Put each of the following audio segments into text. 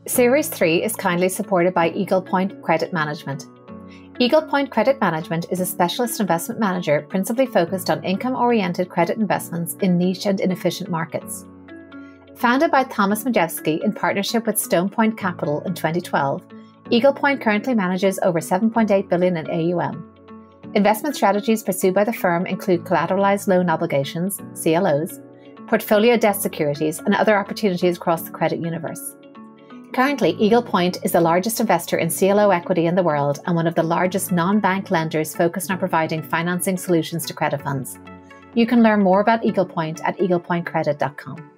Series 3 is kindly supported by Eagle Point Credit Management. Eagle Point Credit Management is a specialist investment manager principally focused on income-oriented credit investments in niche and inefficient markets. Founded by Thomas Majewski in partnership with Stone Point Capital in 2012, Eagle Point currently manages over $7.8 billion in AUM. Investment strategies pursued by the firm include collateralized loan obligations, CLOs, portfolio debt securities, and other opportunities across the credit universe. Currently, Eagle Point is the largest investor in CLO equity in the world and one of the largest non-bank lenders focused on providing financing solutions to credit funds. You can learn more about Eagle Point at eaglepointcredit.com.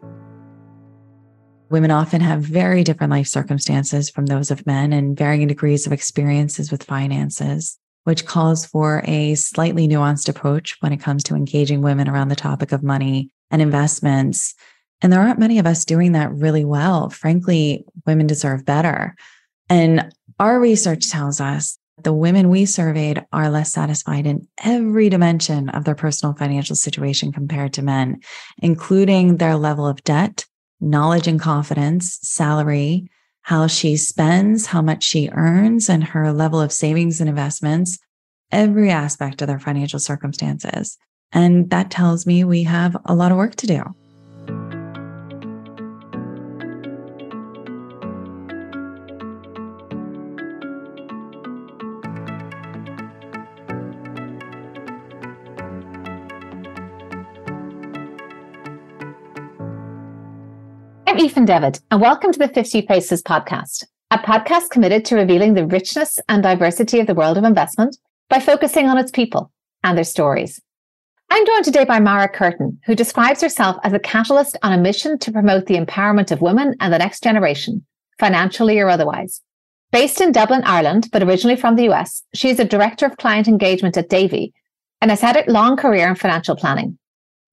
Women often have very different life circumstances from those of men and varying degrees of experiences with finances, which calls for a slightly nuanced approach when it comes to engaging women around the topic of money and investments. And there aren't many of us doing that really well. Frankly, women deserve better. And our research tells us the women we surveyed are less satisfied in every dimension of their personal financial situation compared to men, including their level of debt, knowledge and confidence, salary, how she spends, how much she earns, and her level of savings and investments, every aspect of their financial circumstances. And that tells me we have a lot of work to do. I'm Aoife Devitt, and welcome to the 50 Faces podcast, a podcast committed to revealing the richness and diversity of the world of investment by focusing on its people and their stories. I'm joined today by Marah Curtin, who describes herself as a catalyst on a mission to promote the empowerment of women and the next generation, financially or otherwise. Based in Dublin, Ireland, but originally from the US, she is a director of client engagement at Davy and has had a long career in financial planning.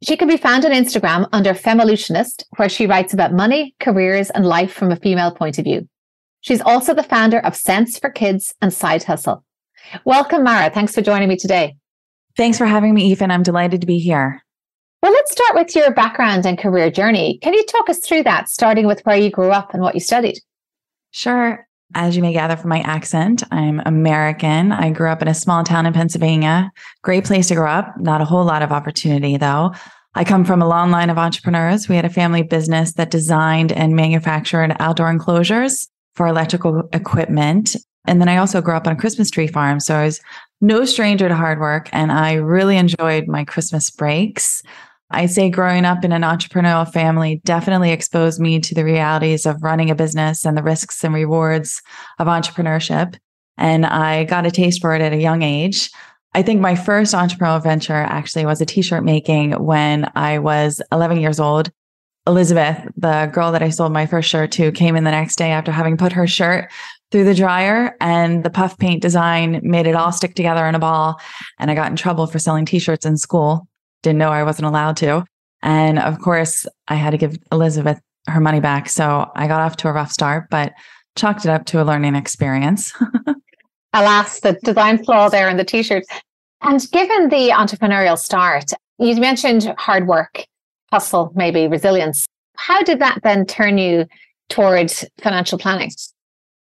She can be found on Instagram under Femolutionist, where she writes about money, careers, and life from a female point of view. She's also the founder of Sense for Kids and Side Hustle. Welcome, Marah. Thanks for joining me today. Thanks for having me, Aoife. I'm delighted to be here. Well, let's start with your background and career journey. Can you talk us through that, starting with where you grew up and what you studied? Sure. As you may gather from my accent, I'm American. I grew up in a small town in Pennsylvania. Great place to grow up. Not a whole lot of opportunity, though. I come from a long line of entrepreneurs. We had a family business that designed and manufactured outdoor enclosures for electrical equipment. And then I also grew up on a Christmas tree farm. So I was no stranger to hard work, and I really enjoyed my Christmas breaks. I say growing up in an entrepreneurial family definitely exposed me to the realities of running a business and the risks and rewards of entrepreneurship. And I got a taste for it at a young age. I think my first entrepreneurial venture actually was a t-shirt making when I was 11 years old. Elizabeth, the girl that I sold my first shirt to, came in the next day after having put her shirt through the dryer, and the puff paint design made it all stick together in a ball. And I got in trouble for selling t-shirts in school. Didn't know I wasn't allowed to. And of course, I had to give Elizabeth her money back. So I got off to a rough start, but chalked it up to a learning experience. Alas, the design flaw there in the t-shirts. And given the entrepreneurial start, you mentioned hard work, hustle, maybe resilience. How did that then turn you towards financial planning?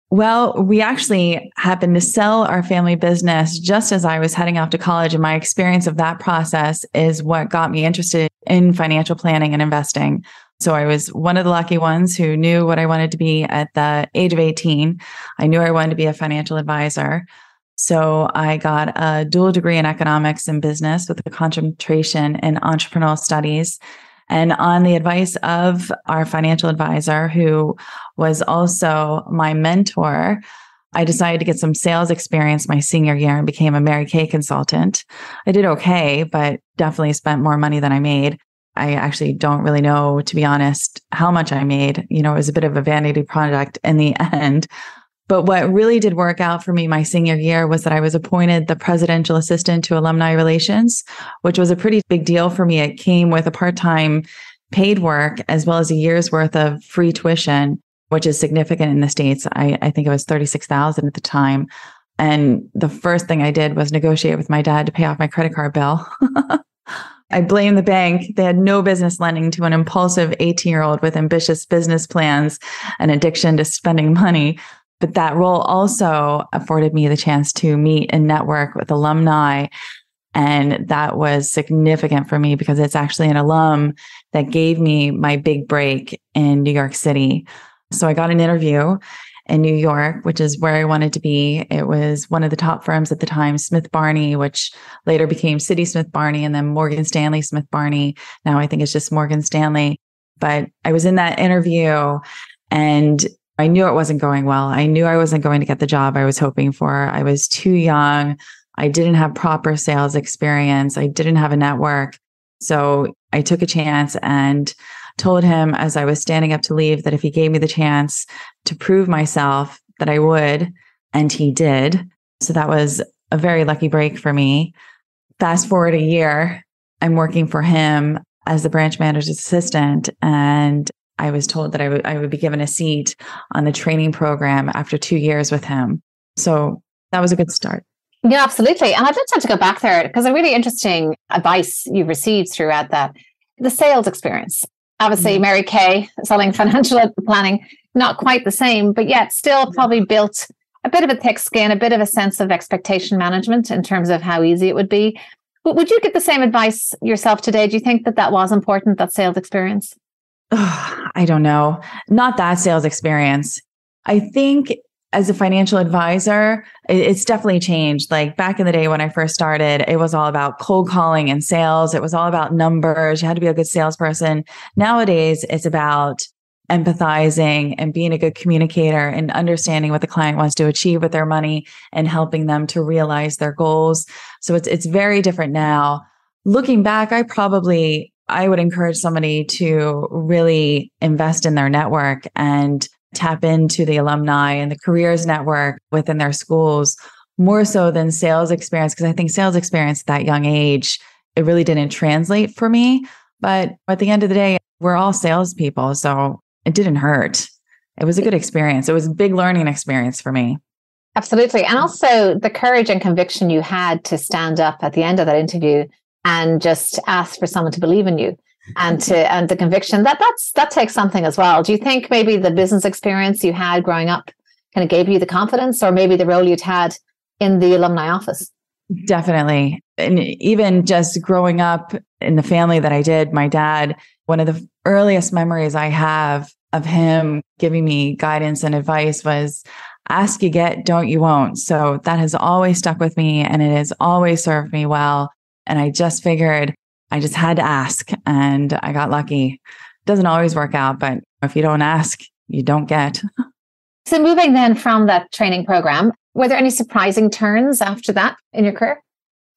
Well, we actually happened to sell our family business just as I was heading off to college. And my experience of that process is what got me interested in financial planning and investing. So I was one of the lucky ones who knew what I wanted to be at the age of 18. I knew I wanted to be a financial advisor. So I got a dual degree in economics and business with a concentration in entrepreneurial studies. And on the advice of our financial advisor, who was also my mentor, I decided to get some sales experience my senior year and became a Mary Kay consultant. I did okay, but definitely spent more money than I made. I actually don't really know, to be honest, how much I made. It was a bit of a vanity project in the end. But what really did work out for me my senior year was that I was appointed the presidential assistant to alumni relations, which was a pretty big deal for me. It came with a part-time paid work as well as a year's worth of free tuition, which is significant in the States. I think it was $36,000 at the time. And the first thing I did was negotiate with my dad to pay off my credit card bill. I blame the bank. They had no business lending to an impulsive 18-year-old with ambitious business plans and addiction to spending money. But that role also afforded me the chance to meet and network with alumni. And that was significant for me because it's actually an alum that gave me my big break in New York City. So I got an interview in New York, which is where I wanted to be. It was one of the top firms at the time, Smith Barney, which later became Citi Smith Barney and then Morgan Stanley Smith Barney. Now I think it's just Morgan Stanley. But I was in that interview and I knew it wasn't going well. I knew I wasn't going to get the job I was hoping for. I was too young. I didn't have proper sales experience. I didn't have a network. So I took a chance and told him as I was standing up to leave that if he gave me the chance to prove myself, that I would. And he did. So that was a very lucky break for me. Fast forward a year, I'm working for him as the branch manager's assistant. And I was told that I would be given a seat on the training program after 2 years with him. So that was a good start. Yeah, absolutely. And I'd just to go back there because a really interesting advice you received throughout that, the sales experience. Obviously, Mary Kay selling financial planning, not quite the same, but yet still probably built a bit of a thick skin, a bit of a sense of expectation management in terms of how easy it would be. But would you get the same advice yourself today? Do you think that was important, that sales experience? I don't know. Not that sales experience. I think as a financial advisor, it's definitely changed. Like back in the day when I first started, it was all about cold calling and sales. It was all about numbers. You had to be a good salesperson. Nowadays, it's about empathizing and being a good communicator and understanding what the client wants to achieve with their money and helping them to realize their goals. So it's very different now. Looking back, I would encourage somebody to really invest in their network and tap into the alumni and the careers network within their schools more so than sales experience. Because I think sales experience at that young age, it really didn't translate for me. But at the end of the day, we're all salespeople. So it didn't hurt. It was a good experience. It was a big learning experience for me. Absolutely. And also the courage and conviction you had to stand up at the end of that interview and just ask for someone to believe in you. And the conviction that takes something as well. Do you think maybe the business experience you had growing up kind of gave you the confidence, or maybe the role you'd had in the alumni office? Definitely. And even just growing up in the family that I did, my dad, one of the earliest memories I have of him giving me guidance and advice was, ask you get, don't you won't. So that has always stuck with me and it has always served me well. And I just figured I just had to ask and I got lucky. It doesn't always work out, but if you don't ask, you don't get. So moving then from that training program, were there any surprising turns after that in your career?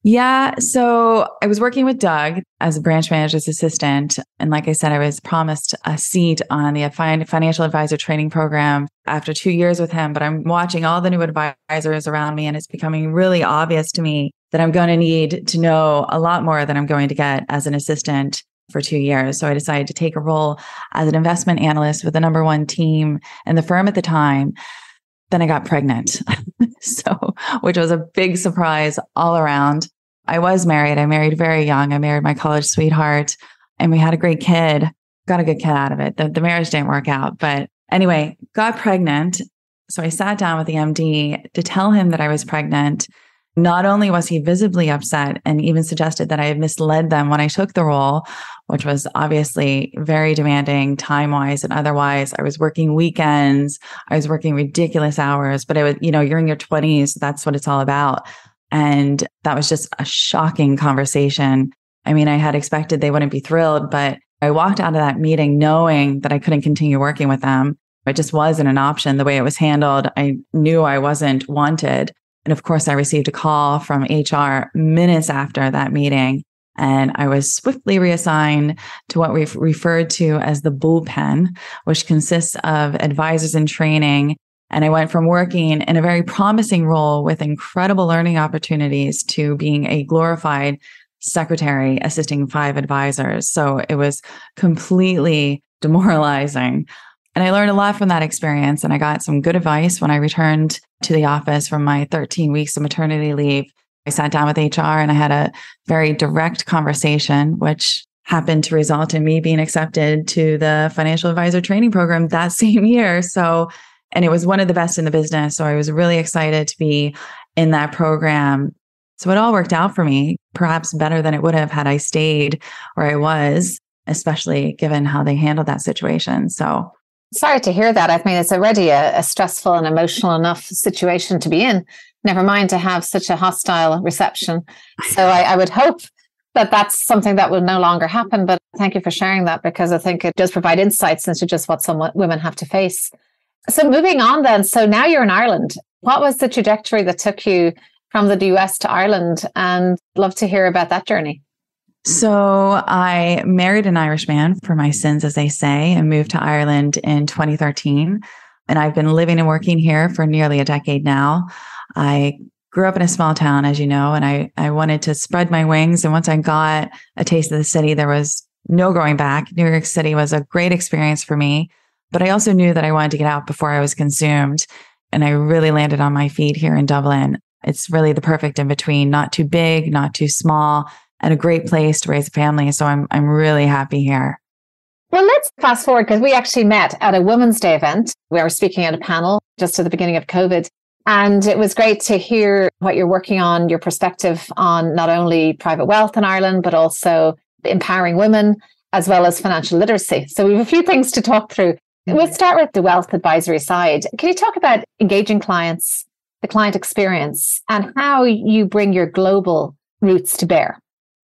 Yeah. So I was working with Doug as a branch manager's assistant. And like I said, I was promised a seat on the financial advisor training program after 2 years with him. But I'm watching all the new advisors around me and it's becoming really obvious to me that I'm going to need to know a lot more than I'm going to get as an assistant for 2 years. So I decided to take a role as an investment analyst with the number one team in the firm at the time. Then I got pregnant. Which was a big surprise all around. I was married. I married very young. I married my college sweetheart and we had a great kid. Got a good kid out of it. The marriage didn't work out. But anyway, got pregnant. So I sat down with the MD to tell him that I was pregnant. Not only was he visibly upset and even suggested that I had misled them when I took the role, which was obviously very demanding time-wise and otherwise. I was working weekends. I was working ridiculous hours, but it was, you're in your 20s. That's what it's all about. And that was just a shocking conversation. I mean, I had expected they wouldn't be thrilled, but I walked out of that meeting knowing that I couldn't continue working with them. It just wasn't an option. The way it was handled, I knew I wasn't wanted. And of course, I received a call from HR minutes after that meeting, and I was swiftly reassigned to what we've referred to as the bullpen, which consists of advisors in training. And I went from working in a very promising role with incredible learning opportunities to being a glorified secretary assisting 5 advisors. So it was completely demoralizing. And I learned a lot from that experience. And I got some good advice when I returned to the office from my 13 weeks of maternity leave I sat down with HR and I had a very direct conversation, which happened to result in me being accepted to the financial advisor training program that same year. And it was one of the best in the business. So I was really excited to be in that program. So it all worked out for me, perhaps better than it would have had I stayed where I was, especially given how they handled that situation. So sorry to hear that. I mean, it's already a stressful and emotional enough situation to be in, never mind to have such a hostile reception. So I would hope that that's something that will no longer happen. But thank you for sharing that, because I think it does provide insights into just what some women have to face. So moving on then, so now you're in Ireland. What was the trajectory that took you from the US to Ireland? And love to hear about that journey. So I married an Irish man for my sins, as they say, and moved to Ireland in 2013. And I've been living and working here for nearly a decade now. I grew up in a small town, as you know, and I wanted to spread my wings. And once I got a taste of the city, there was no going back. New York City was a great experience for me, but I also knew that I wanted to get out before I was consumed. And I really landed on my feet here in Dublin. It's really the perfect in between, not too big, not too small, and a great place to raise a family. So I'm really happy here. Well, let's fast forward, because we actually met at a Women's Day event. We were speaking at a panel just at the beginning of COVID. And it was great to hear what you're working on, your perspective on not only private wealth in Ireland, but also empowering women, as well as financial literacy. So we have a few things to talk through. We'll start with the wealth advisory side. Can you talk about engaging clients, the client experience, and how you bring your global roots to bear?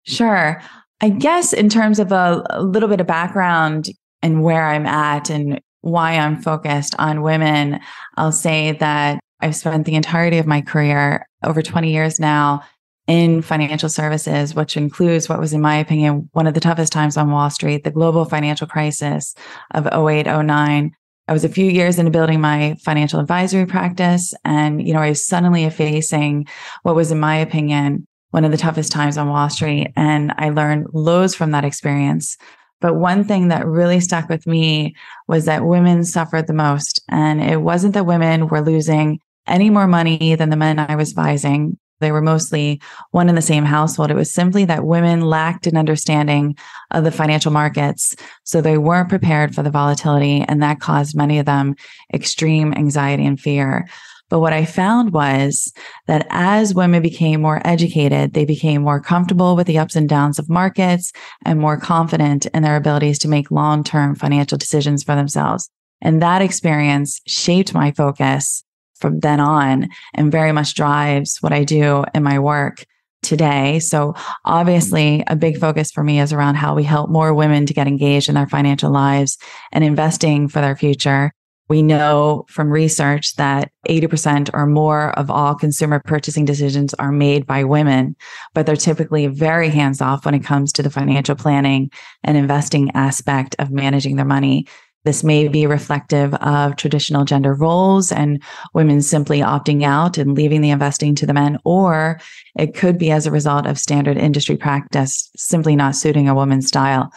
Sure. I guess in terms of a little bit of background and where I'm at and why I'm focused on women, I'll say that I've spent the entirety of my career, over 20 years now, in financial services, which includes what was, in my opinion, one of the toughest times on Wall Street, the global financial crisis of 08, 09. I was a few years into building my financial advisory practice, and I was suddenly facing what was, in my opinion, one of the toughest times on Wall Street. And I learned loads from that experience. But one thing that really stuck with me was that women suffered the most. And it wasn't that women were losing any more money than the men I was advising. They were mostly one in the same household. It was simply that women lacked an understanding of the financial markets. So they weren't prepared for the volatility. And that caused many of them extreme anxiety and fear. But what I found was that as women became more educated, they became more comfortable with the ups and downs of markets and more confident in their abilities to make long-term financial decisions for themselves. And that experience shaped my focus from then on and very much drives what I do in my work today. So obviously a big focus for me is around how we help more women to get engaged in their financial lives and investing for their future. We know from research that 80% or more of all consumer purchasing decisions are made by women, but they're typically very hands-off when it comes to the financial planning and investing aspect of managing their money. This may be reflective of traditional gender roles and women simply opting out and leaving the investing to the men, or it could be as a result of standard industry practice simply not suiting a woman's style.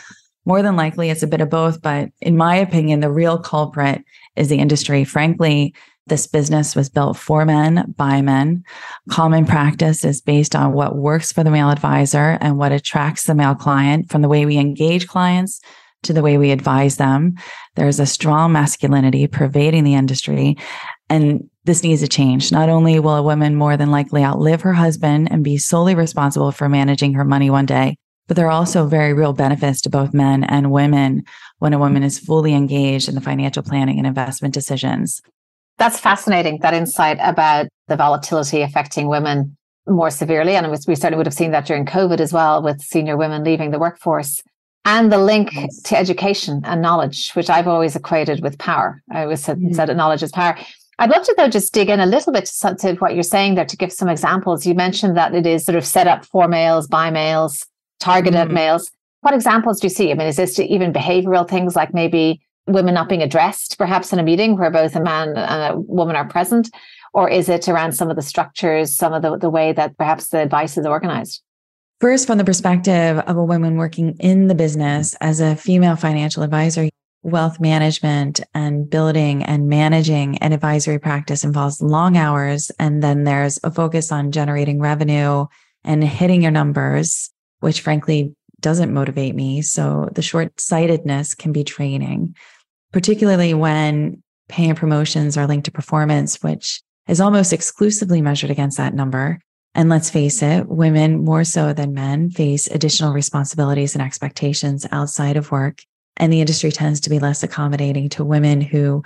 More than likely, it's a bit of both, but in my opinion, the real culprit is the industry. Frankly, this business was built for men, by men. Common practice is based on what works for the male advisor and what attracts the male client, from the way we engage clients to the way we advise them. There's a strong masculinity pervading the industry, and this needs to change. Not only will a woman more than likely outlive her husband and be solely responsible for managing her money one day, but there are also very real benefits to both men and women when a woman is fully engaged in the financial planning and investment decisions. That's fascinating, that insight about the volatility affecting women more severely. And we certainly would have seen that during COVID as well, with senior women leaving the workforce. And the link to education and knowledge, which I've always equated with power. I always said that knowledge is power. I'd love to, though, just dig in a little bit to what you're saying there, to give some examples. You mentioned that it is sort of set up for males, by males, targeted at males. What examples do you see? I mean, is this even behavioral things like maybe women not being addressed, perhaps in a meeting where both a man and a woman are present? Or is it around some of the structures, some of the way that perhaps the advice is organized? First, from the perspective of a woman working in the business as a female financial advisor, wealth management and building and managing an advisory practice involves long hours. And then there's a focus on generating revenue and hitting your numbers, which frankly doesn't motivate me. So the short-sightedness can be draining, particularly when pay and promotions are linked to performance, which is almost exclusively measured against that number. And let's face it, women more so than men face additional responsibilities and expectations outside of work. And the industry tends to be less accommodating to women who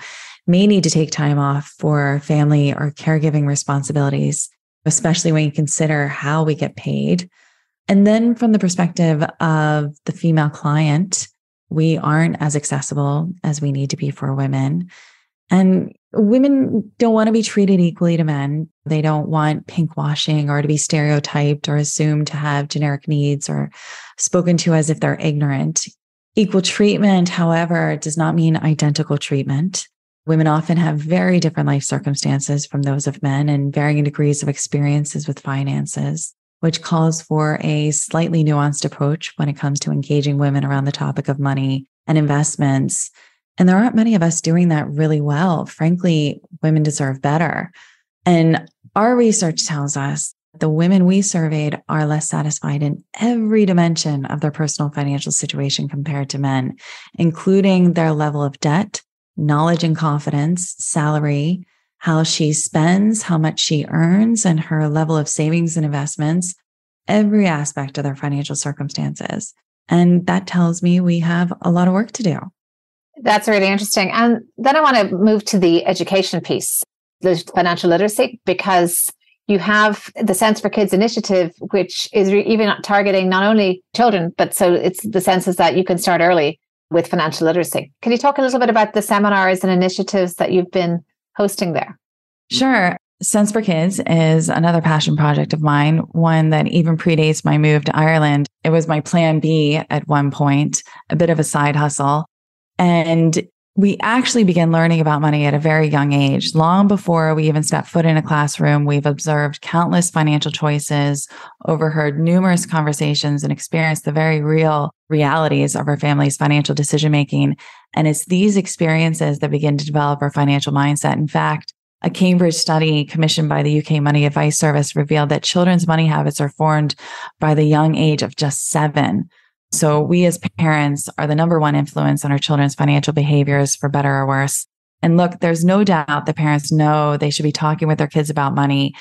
may need to take time off for family or caregiving responsibilities, especially when you consider how we get paid. And then from the perspective of the female client, we aren't as accessible as we need to be for women. And women don't want to be treated equally to men. They don't want pink washing or to be stereotyped or assumed to have generic needs or spoken to as if they're ignorant. Equal treatment, however, does not mean identical treatment. Women often have very different life circumstances from those of men and varying degrees of experiences with finances, which calls for a slightly nuanced approach when it comes to engaging women around the topic of money and investments. And there aren't many of us doing that really well. Frankly, women deserve better. And our research tells us the women we surveyed are less satisfied in every dimension of their personal financial situation compared to men, including their level of debt, knowledge and confidence, salary, how she spends, how much she earns, and her level of savings and investments, every aspect of their financial circumstances. And that tells me we have a lot of work to do. That's really interesting. And then I want to move to the education piece, the financial literacy, because you have the Sense for Kids initiative, which is even targeting not only children, but so it's the sense is that you can start early with financial literacy. Can you talk a little bit about the seminars and initiatives that you've been hosting there? Sure. Sense for Kids is another passion project of mine, one that even predates my move to Ireland. It was my plan B at one point, a bit of a side hustle. And we actually began learning about money at a very young age. Long before we even stepped foot in a classroom, we've observed countless financial choices, overheard numerous conversations, and experienced the very real realities of our family's financial decision-making. And it's these experiences that begin to develop our financial mindset. In fact, a Cambridge study commissioned by the UK Money Advice Service revealed that children's money habits are formed by the young age of just 7. So we as parents are the number one influence on our children's financial behaviors, for better or worse. And look, there's no doubt that parents know they should be talking with their kids about money.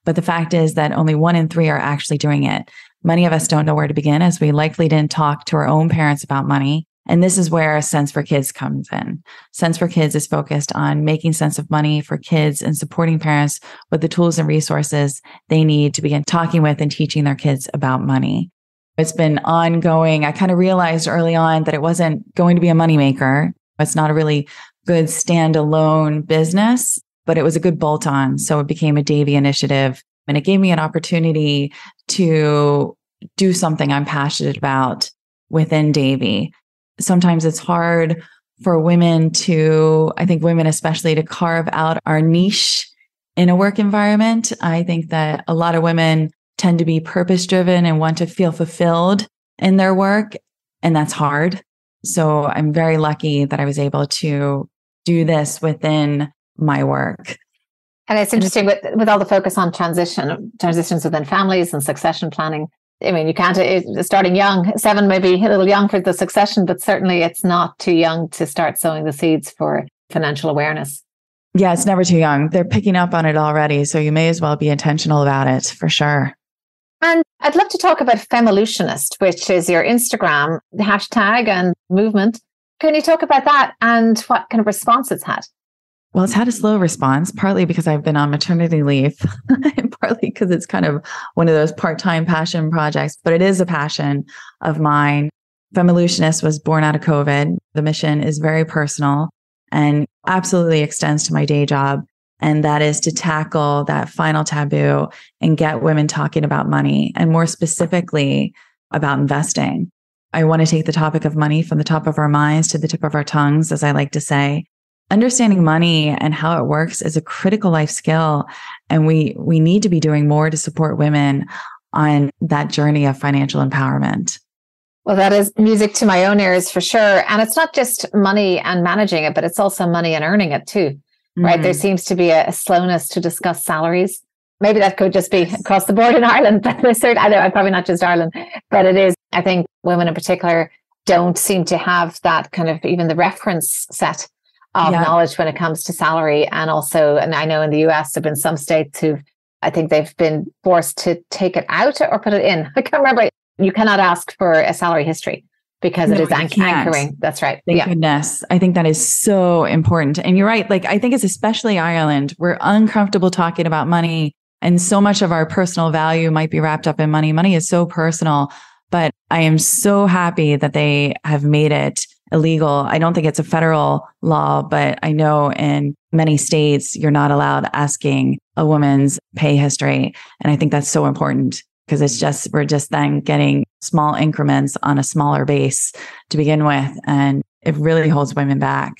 But the fact is that only 1 in 3 are actually doing it. Many of us don't know where to begin, as we likely didn't talk to our own parents about money. And this is where Sense for Kids comes in. Sense for Kids is focused on making sense of money for kids and supporting parents with the tools and resources they need to begin talking with and teaching their kids about money. It's been ongoing. I kind of realized early on that it wasn't going to be a moneymaker. It's not a really good standalone business, but it was a good bolt-on. So it became a Davy initiative, and it gave me an opportunity to do something I'm passionate about within Davy. Sometimes it's hard for women to, I think women especially, to carve out our niche in a work environment. I think that a lot of women tend to be purpose-driven and want to feel fulfilled in their work, and that's hard. So I'm very lucky that I was able to do this within my work. And it's interesting with all the focus on transitions within families and succession planning. I mean, you can't, starting young, 7 may be a little young for the succession, but certainly it's not too young to start sowing the seeds for financial awareness. Yeah, it's never too young. They're picking up on it already. So you may as well be intentional about it, for sure. And I'd love to talk about Femolutionist, which is your Instagram hashtag and movement. Can you talk about that and what kind of response it's had? Well, it's had a slow response, partly because I've been on maternity leave, and partly because it's kind of one of those part-time passion projects, but it is a passion of mine. Femolutionist was born out of COVID. The mission is very personal and absolutely extends to my day job. And that is to tackle that final taboo and get women talking about money, and more specifically about investing. I want to take the topic of money from the top of our minds to the tip of our tongues, as I like to say. Understanding money and how it works is a critical life skill. And we need to be doing more to support women on that journey of financial empowerment. Well, that is music to my own ears for sure. And it's not just money and managing it, but it's also money and earning it too, right? There seems to be a slowness to discuss salaries. Maybe that could just be across the board in Ireland, but I know probably not just Ireland, but it is. I think women in particular don't seem to have that kind of even the reference set of knowledge when it comes to salary. And also, and I know in the US, there have been some states I think they've been forced to take it out or put it in. I can't remember. You cannot ask for a salary history because it is anchoring. That's right. Thank goodness. I think that is so important. And you're right. Like, I think it's especially Ireland. We're uncomfortable talking about money. And so much of our personal value might be wrapped up in money. Money is so personal, but I am so happy that they have made it illegal. I don't think it's a federal law, but I know in many states, you're not allowed asking a woman's pay history. And I think that's so important because we're just then getting small increments on a smaller base to begin with. And it really holds women back.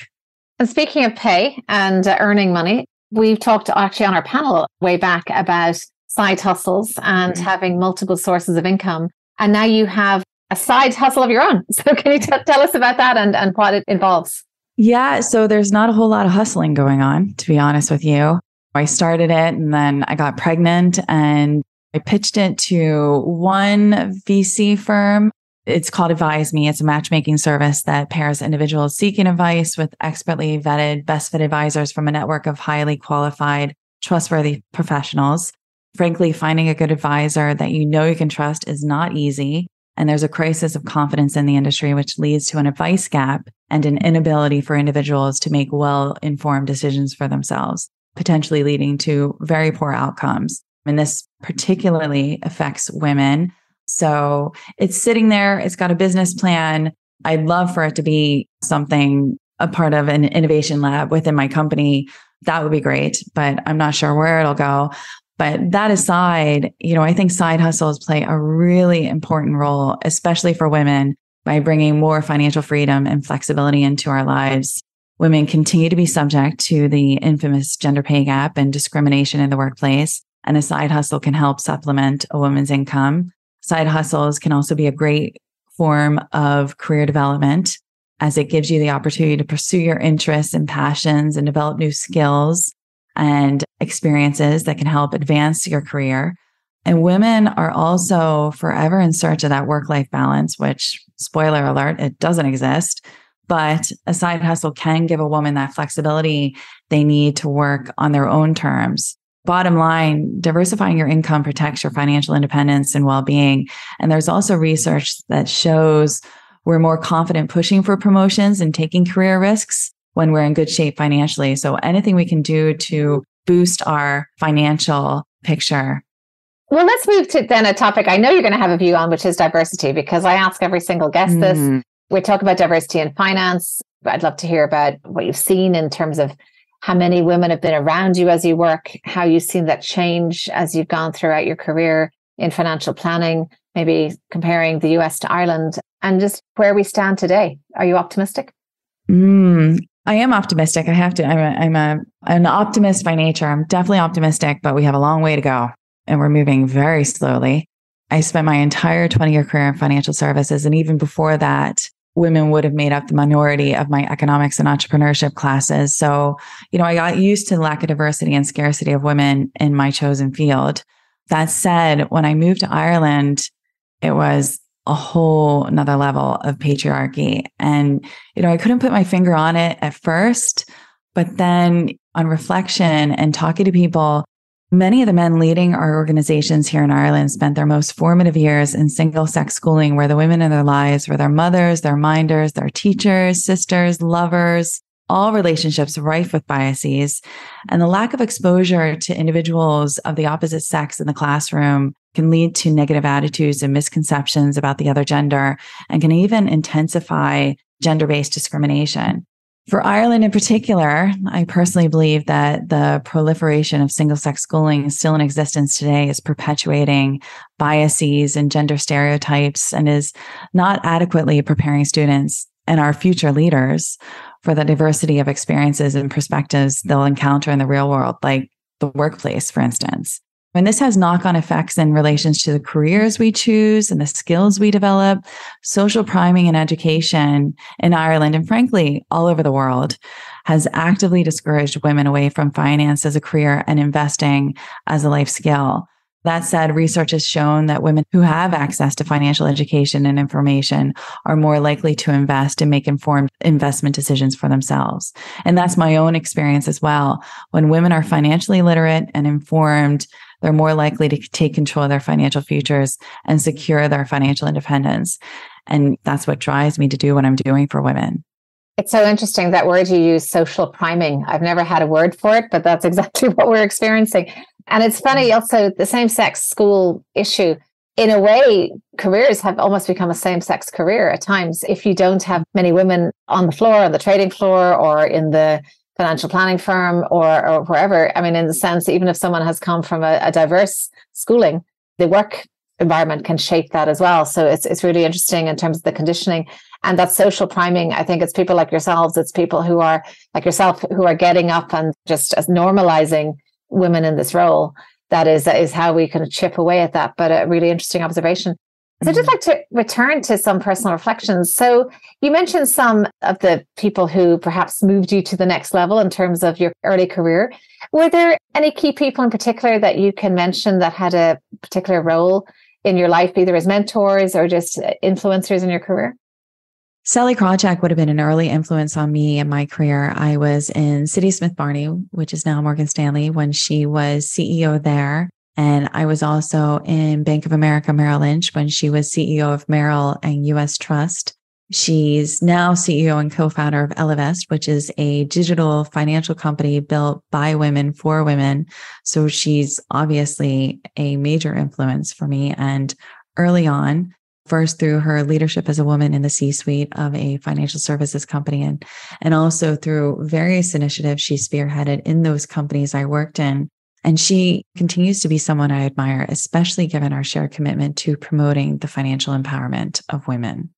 And speaking of pay and earning money, we've talked actually on our panel way back about side hustles and having multiple sources of income. And now you have a side hustle of your own. So can you tell us about that and what it involves? Yeah. So there's not a whole lot of hustling going on, to be honest with you. I started it and then I got pregnant and I pitched it to one VC firm. It's called Advise Me. It's a matchmaking service that pairs individuals seeking advice with expertly vetted, best fit advisors from a network of highly qualified, trustworthy professionals. Frankly, finding a good advisor that you know you can trust is not easy. And there's a crisis of confidence in the industry, which leads to an advice gap and an inability for individuals to make well-informed decisions for themselves, potentially leading to very poor outcomes. And this particularly affects women. So it's sitting there. It's got a business plan. I'd love for it to be something, a part of an innovation lab within my company. That would be great, but I'm not sure where it'll go. But that aside, I think side hustles play a really important role, especially for women, by bringing more financial freedom and flexibility into our lives. Women continue to be subject to the infamous gender pay gap and discrimination in the workplace, and a side hustle can help supplement a woman's income. Side hustles can also be a great form of career development, as it gives you the opportunity to pursue your interests and passions and develop new skills and experiences that can help advance your career. And women are also forever in search of that work-life balance, which, spoiler alert, it doesn't exist. But a side hustle can give a woman that flexibility they need to work on their own terms. Bottom line, diversifying your income protects your financial independence and well-being. And there's also research that shows we're more confident pushing for promotions and taking career risks when we're in good shape financially. So anything we can do to boost our financial picture. Well, let's move to then a topic I know you're going to have a view on, which is diversity, because I ask every single guest this. We talk about diversity in finance. I'd love to hear about what you've seen in terms of how many women have been around you as you work, how you've seen that change as you've gone throughout your career in financial planning, maybe comparing the US to Ireland, and just where we stand today. Are you optimistic? I am optimistic. I have to. I'm an optimist by nature. I'm definitely optimistic, but we have a long way to go and we're moving very slowly. I spent my entire 20-year career in financial services. And even before that, women would have made up the minority of my economics and entrepreneurship classes. So, I got used to the lack of diversity and scarcity of women in my chosen field. That said, when I moved to Ireland, it was a whole another level of patriarchy. And, I couldn't put my finger on it at first, but then on reflection and talking to people, many of the men leading our organizations here in Ireland spent their most formative years in single-sex schooling, where the women in their lives were their mothers, their minders, their teachers, sisters, lovers, all relationships rife with biases. And the lack of exposure to individuals of the opposite sex in the classroom can lead to negative attitudes and misconceptions about the other gender, and can even intensify gender-based discrimination. For Ireland in particular, I personally believe that the proliferation of single-sex schooling still in existence today is perpetuating biases and gender stereotypes and is not adequately preparing students and our future leaders for the diversity of experiences and perspectives they'll encounter in the real world, like the workplace, for instance. And this has knock-on effects in relations to the careers we choose and the skills we develop. Social priming and education in Ireland, and frankly, all over the world, has actively discouraged women away from finance as a career and investing as a life skill. That said, research has shown that women who have access to financial education and information are more likely to invest and make informed investment decisions for themselves. And that's my own experience as well. When women are financially literate and informed, they're more likely to take control of their financial futures and secure their financial independence. And that's what drives me to do what I'm doing for women. It's so interesting, that word you use, social priming. I've never had a word for it, but that's exactly what we're experiencing. And it's funny also, the same-sex school issue. In a way, careers have almost become a same-sex career at times. If you don't have many women on the floor, on the trading floor, or in the financial planning firm, or wherever, I mean, in the sense, even if someone has come from a diverse schooling, the work environment can shape that as well. So it's really interesting in terms of the conditioning. And that social priming, I think it's people like yourselves, it's people who are like yourself, who are getting up and just as normalizing women in this role. That is how we can chip away at that. But a really interesting observation. So I'd just like to return to some personal reflections. So you mentioned some of the people who perhaps moved you to the next level in terms of your early career. Were there any key people in particular that you can mention that had a particular role in your life, either as mentors or just influencers in your career? Sally Krawcheck would have been an early influence on me in my career. I was in Citi Smith Barney, which is now Morgan Stanley, when she was CEO there. And I was also in Bank of America Merrill Lynch when she was CEO of Merrill and US Trust. She's now CEO and co-founder of Ellevest, which is a digital financial company built by women for women. So she's obviously a major influence for me. And early on, first through her leadership as a woman in the C-suite of a financial services company, and also through various initiatives she spearheaded in those companies I worked in. And she continues to be someone I admire, especially given our shared commitment to promoting the financial empowerment of women.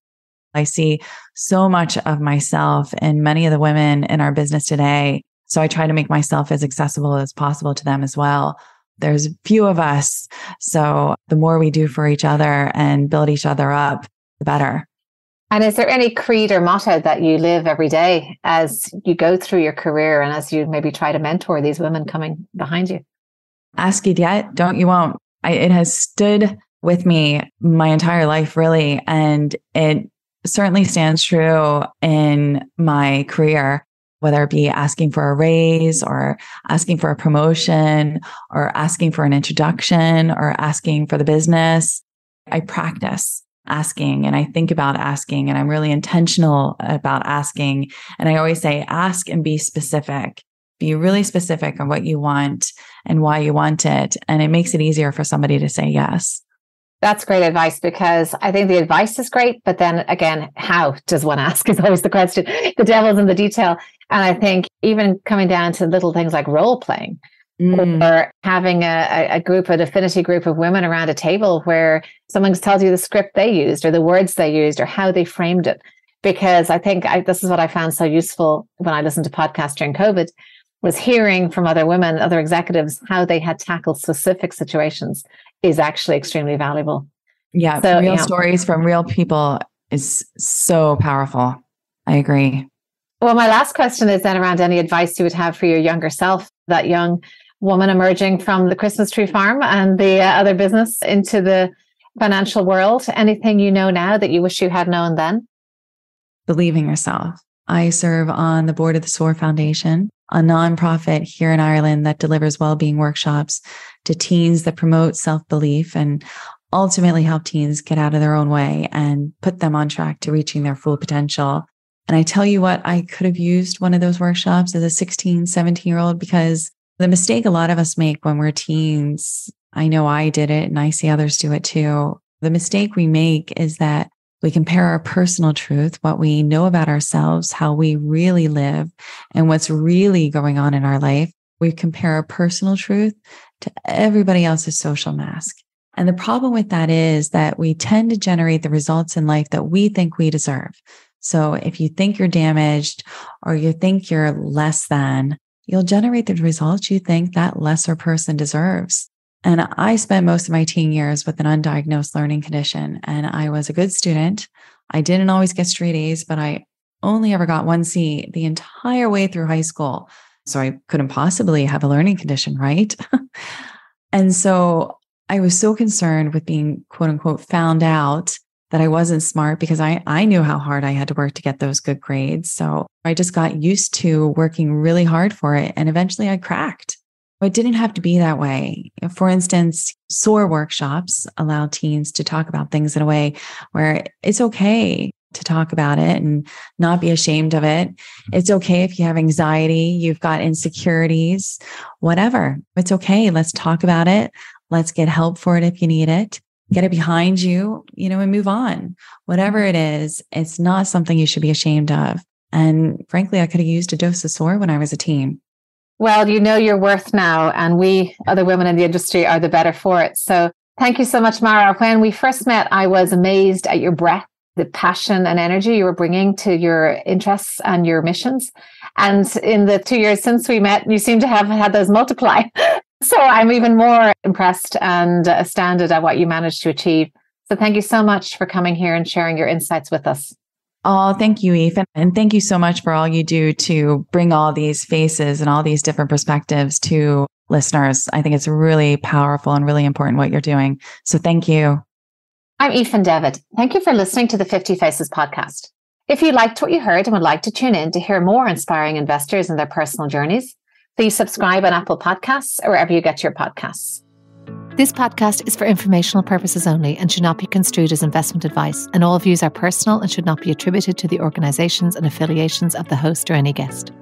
I see so much of myself in many of the women in our business today. So I try to make myself as accessible as possible to them as well. There's few of us. So the more we do for each other and build each other up, the better. And is there any creed or motto that you live every day as you go through your career and as you maybe try to mentor these women coming behind you? Ask it yet, don't you won't. It has stood with me my entire life, really. And it certainly stands true in my career, whether it be asking for a raise or asking for a promotion or asking for an introduction or asking for the business. I practice asking and I think about asking and I'm really intentional about asking. And I always say, ask and be specific. Be really specific on what you want and why you want it. And it makes it easier for somebody to say yes. That's great advice, because I think the advice is great, but then again, how does one ask is always the question. The devil's in the detail. And I think even coming down to little things like role playing or having a group, an affinity group of women around a table where someone tells you the script they used or the words they used or how they framed it. Because I think this is what I found so useful when I listened to podcasts during COVID, was hearing from other women, other executives, how they had tackled specific situations is actually extremely valuable. Yeah, so, real stories from real people is so powerful. I agree. Well, my last question is then around any advice you would have for your younger self, that young woman emerging from the Christmas tree farm and the other business into the financial world. Anything you know now that you wish you had known then? Believe in yourself. I serve on the board of the SOAR Foundation, a nonprofit here in Ireland that delivers well-being workshops to teens that promote self-belief and ultimately help teens get out of their own way and put them on track to reaching their full potential. And I tell you what, I could have used one of those workshops as a 16, 17-year-old, because the mistake a lot of us make when we're teens, I know I did it and I see others do it too. The mistake we make is that we compare our personal truth, what we know about ourselves, how we really live, and what's really going on in our life. We compare our personal truth to everybody else's social mask. And the problem with that is that we tend to generate the results in life that we think we deserve. So if you think you're damaged or you think you're less than, you'll generate the results you think that lesser person deserves. And I spent most of my teen years with an undiagnosed learning condition. And I was a good student. I didn't always get straight A's, but I only ever got 1C the entire way through high school. So I couldn't possibly have a learning condition, right? And so I was so concerned with being, quote unquote, found out that I wasn't smart, because I knew how hard I had to work to get those good grades. So I just got used to working really hard for it. And eventually I cracked. It didn't have to be that way. For instance, SOAR workshops allow teens to talk about things in a way where it's okay to talk about it and not be ashamed of it. It's okay if you have anxiety, you've got insecurities, whatever. It's okay. Let's talk about it. Let's get help for it if you need it. Get it behind you, and move on. Whatever it is, it's not something you should be ashamed of. And frankly, I could have used a dose of SOAR when I was a teen. Well, you know your worth now, and we, other women in the industry, are the better for it. So thank you so much, Marah. When we first met, I was amazed at your breadth, the passion and energy you were bringing to your interests and your missions. And in the 2 years since we met, you seem to have had those multiply. So I'm even more impressed and astounded at what you managed to achieve. So thank you so much for coming here and sharing your insights with us. Oh, thank you, Eve. And thank you so much for all you do to bring all these faces and all these different perspectives to listeners. I think it's really powerful and really important what you're doing. So thank you. I'm Aoife David. Thank you for listening to the 50 Faces podcast. If you liked what you heard and would like to tune in to hear more inspiring investors and their personal journeys, please subscribe on Apple Podcasts or wherever you get your podcasts. This podcast is for informational purposes only and should not be construed as investment advice, and all views are personal and should not be attributed to the organizations and affiliations of the host or any guest.